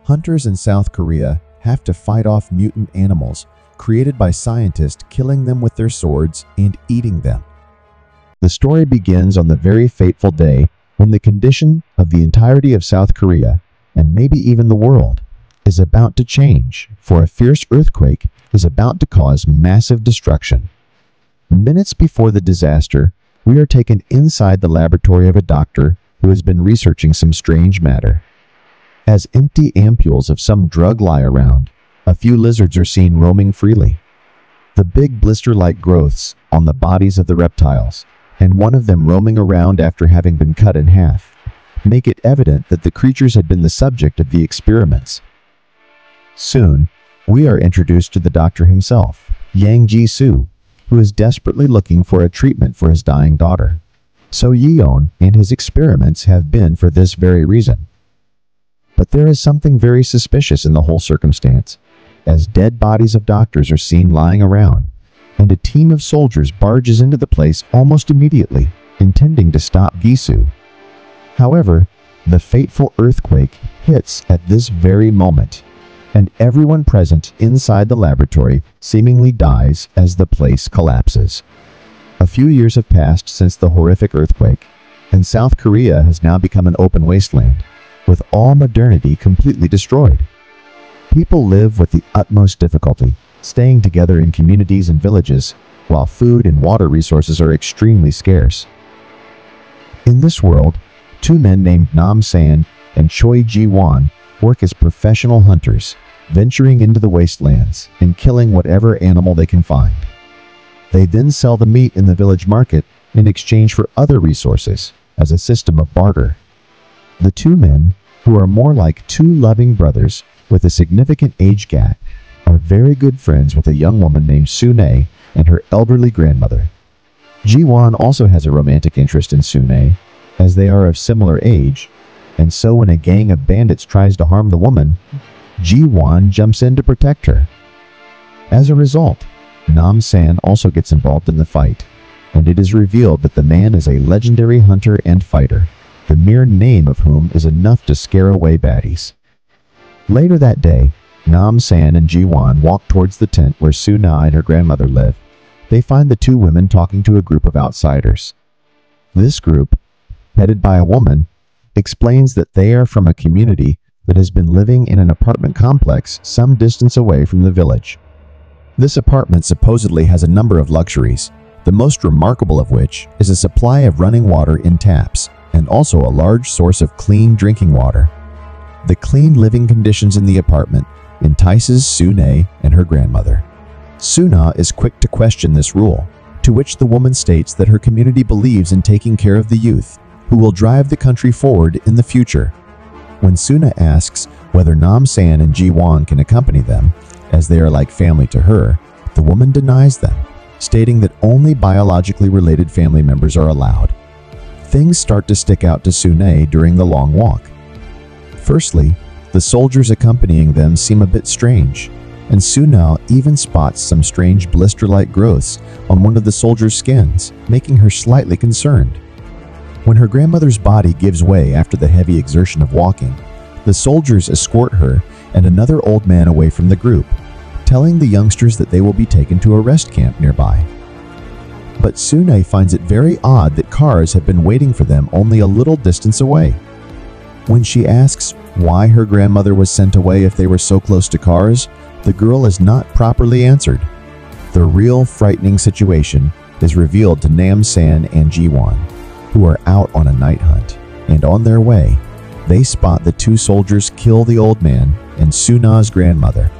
Hunters in South Korea have to fight off mutant animals created by scientists, killing them with their swords and eating them. The story begins on the very fateful day when the condition of the entirety of South Korea, and maybe even the world, is about to change, for a fierce earthquake is about to cause massive destruction. Minutes before the disaster, we are taken inside the laboratory of a doctor who has been researching some strange matter. As empty ampules of some drug lie around, a few lizards are seen roaming freely. The big blister-like growths on the bodies of the reptiles, and one of them roaming around after having been cut in half, make it evident that the creatures had been the subject of the experiments. Soon, we are introduced to the doctor himself, Yang Ji-soo, who is desperately looking for a treatment for his dying daughter. So Yeon and his experiments have been for this very reason. But there is something very suspicious in the whole circumstance, as dead bodies of doctors are seen lying around, and a team of soldiers barges into the place almost immediately, intending to stop Gi-soo. However, the fateful earthquake hits at this very moment, and everyone present inside the laboratory seemingly dies as the place collapses. A few years have passed since the horrific earthquake, and South Korea has now become an open wasteland, with all modernity completely destroyed. People live with the utmost difficulty, staying together in communities and villages, while food and water resources are extremely scarce. In this world, two men named Nam San and Choi Ji-won work as professional hunters, venturing into the wastelands and killing whatever animal they can find. They then sell the meat in the village market in exchange for other resources as a system of barter. The two men, who are more like two loving brothers with a significant age gap, are very good friends with a young woman named Sune and her elderly grandmother. Ji-won also has a romantic interest in Sune, as they are of similar age, and so when a gang of bandits tries to harm the woman, Ji-won jumps in to protect her. As a result, Nam San also gets involved in the fight, and it is revealed that the man is a legendary hunter and fighter, the mere name of whom is enough to scare away baddies. Later that day, Nam San and Ji-won walk towards the tent where Suna and her grandmother live. They find the two women talking to a group of outsiders. This group, headed by a woman, explains that they are from a community that has been living in an apartment complex some distance away from the village. This apartment supposedly has a number of luxuries, the most remarkable of which is a supply of running water in taps, and also a large source of clean drinking water. The clean living conditions in the apartment entices Sune and her grandmother. Suna is quick to question this rule, to which the woman states that her community believes in taking care of the youth, who will drive the country forward in the future. When Suna asks whether Nam San and Ji-won can accompany them, as they are like family to her, the woman denies them, stating that only biologically related family members are allowed. Things start to stick out to Sune during the long walk. Firstly, the soldiers accompanying them seem a bit strange, and Suna even spots some strange blister-like growths on one of the soldiers' skins, making her slightly concerned. When her grandmother's body gives way after the heavy exertion of walking, the soldiers escort her and another old man away from the group, telling the youngsters that they will be taken to a rest camp nearby. But Sune finds it very odd that cars have been waiting for them only a little distance away. When she asks why her grandmother was sent away if they were so close to cars, the girl is not properly answered. The real frightening situation is revealed to Nam San and Ji-won, who are out on a night hunt, and on their way, they spot the two soldiers kill the old man and Suna's grandmother.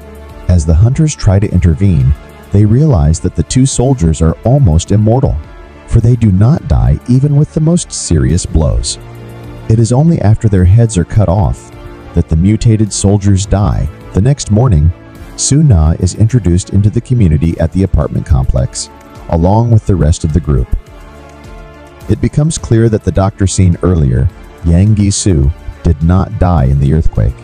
As the hunters try to intervene, they realize that the two soldiers are almost immortal, for they do not die even with the most serious blows. It is only after their heads are cut off that the mutated soldiers die. The next morning, Suna is introduced into the community at the apartment complex, along with the rest of the group. It becomes clear that the doctor seen earlier, Yang Gi-soo, did not die in the earthquake.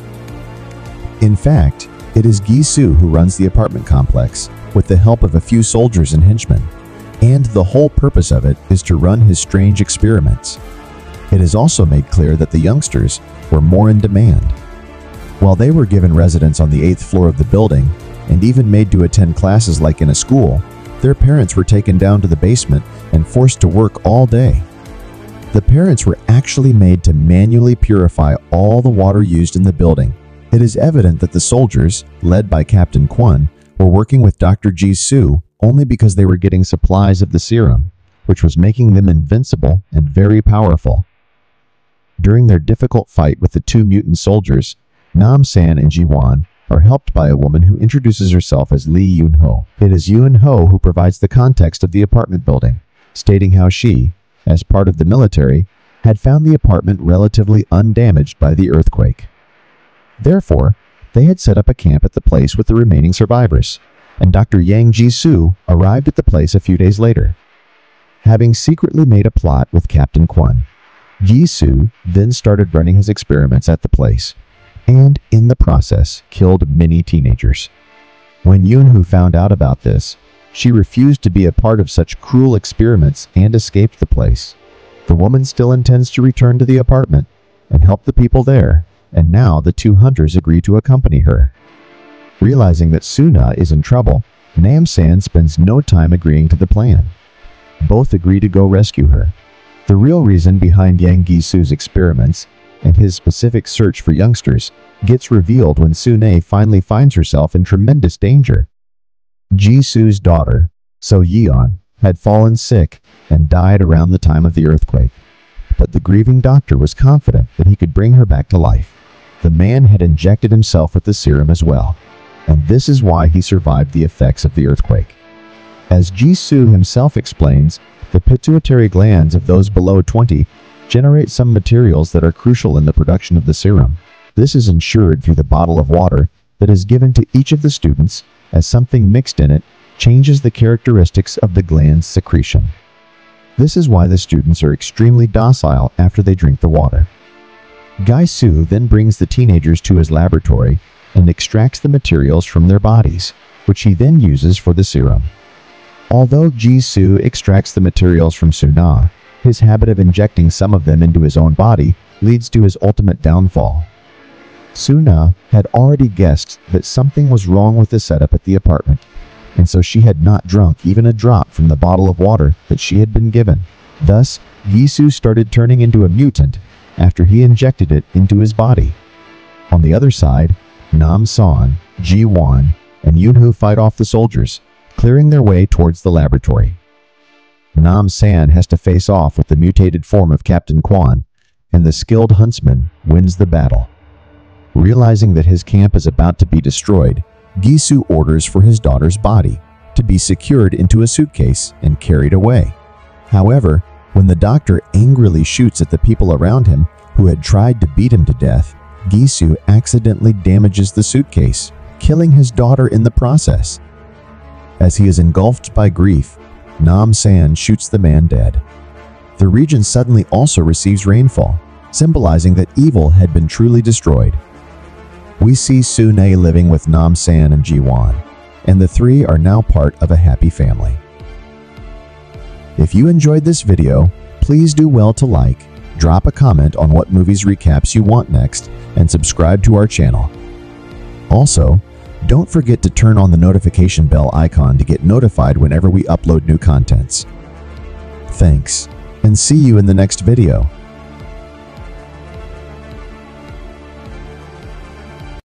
In fact, it is Gi-soo who runs the apartment complex with the help of a few soldiers and henchmen, and the whole purpose of it is to run his strange experiments. It is also made clear that the youngsters were more in demand. While they were given residence on the 8th floor of the building, and even made to attend classes like in a school, their parents were taken down to the basement and forced to work all day. The parents were actually made to manually purify all the water used in the building. It is evident that the soldiers, led by Captain Kwon, were working with Dr. Jisoo only because they were getting supplies of the serum, which was making them invincible and very powerful. During their difficult fight with the two mutant soldiers, Nam-san and Ji-won are helped by a woman who introduces herself as Lee Yoon-ho. It is Yoon-ho who provides the context of the apartment building, stating how she, as part of the military, had found the apartment relatively undamaged by the earthquake. Therefore, they had set up a camp at the place with the remaining survivors, and Dr. Yang Ji-soo arrived at the place a few days later. Having secretly made a plot with Captain Kwon, Ji-soo then started running his experiments at the place, and in the process killed many teenagers. When Yoon-ho found out about this, she refused to be a part of such cruel experiments and escaped the place. The woman still intends to return to the apartment and help the people there, and now the two hunters agree to accompany her. Realizing that Suna is in trouble, Nam-san spends no time agreeing to the plan. Both agree to go rescue her. The real reason behind Yang Gi-soo's experiments and his specific search for youngsters gets revealed when Sune finally finds herself in tremendous danger. Ji-soo's daughter, So Yeon, had fallen sick and died around the time of the earthquake, but the grieving doctor was confident that he could bring her back to life. The man had injected himself with the serum as well, and this is why he survived the effects of the earthquake. As Ji-soo himself explains, the pituitary glands of those below 20 generate some materials that are crucial in the production of the serum. This is ensured through the bottle of water that is given to each of the students, as something mixed in it changes the characteristics of the gland's secretion. This is why the students are extremely docile after they drink the water. Gi-soo then brings the teenagers to his laboratory and extracts the materials from their bodies, which he then uses for the serum. Although Ji-soo extracts the materials from Suna, his habit of injecting some of them into his own body leads to his ultimate downfall. Suna had already guessed that something was wrong with the setup at the apartment, and so she had not drunk even a drop from the bottle of water that she had been given. Thus, Gi-soo started turning into a mutant after he injected it into his body. On the other side, Nam-san, Ji-won, and Yoon-ho fight off the soldiers, clearing their way towards the laboratory. Nam-san has to face off with the mutated form of Captain Kwon, and the skilled huntsman wins the battle. Realizing that his camp is about to be destroyed, Gi-soo orders for his daughter's body to be secured into a suitcase and carried away. However, when the doctor angrily shoots at the people around him who had tried to beat him to death, Gi-soo accidentally damages the suitcase, killing his daughter in the process. As he is engulfed by grief, Nam-san shoots the man dead. The region suddenly also receives rainfall, symbolizing that evil had been truly destroyed. We see Sune living with Nam-san and Ji-won, and the three are now part of a happy family. If you enjoyed this video, please do well to like, drop a comment on what movies recaps you want next, and subscribe to our channel. Also, don't forget to turn on the notification bell icon to get notified whenever we upload new contents. Thanks, and see you in the next video.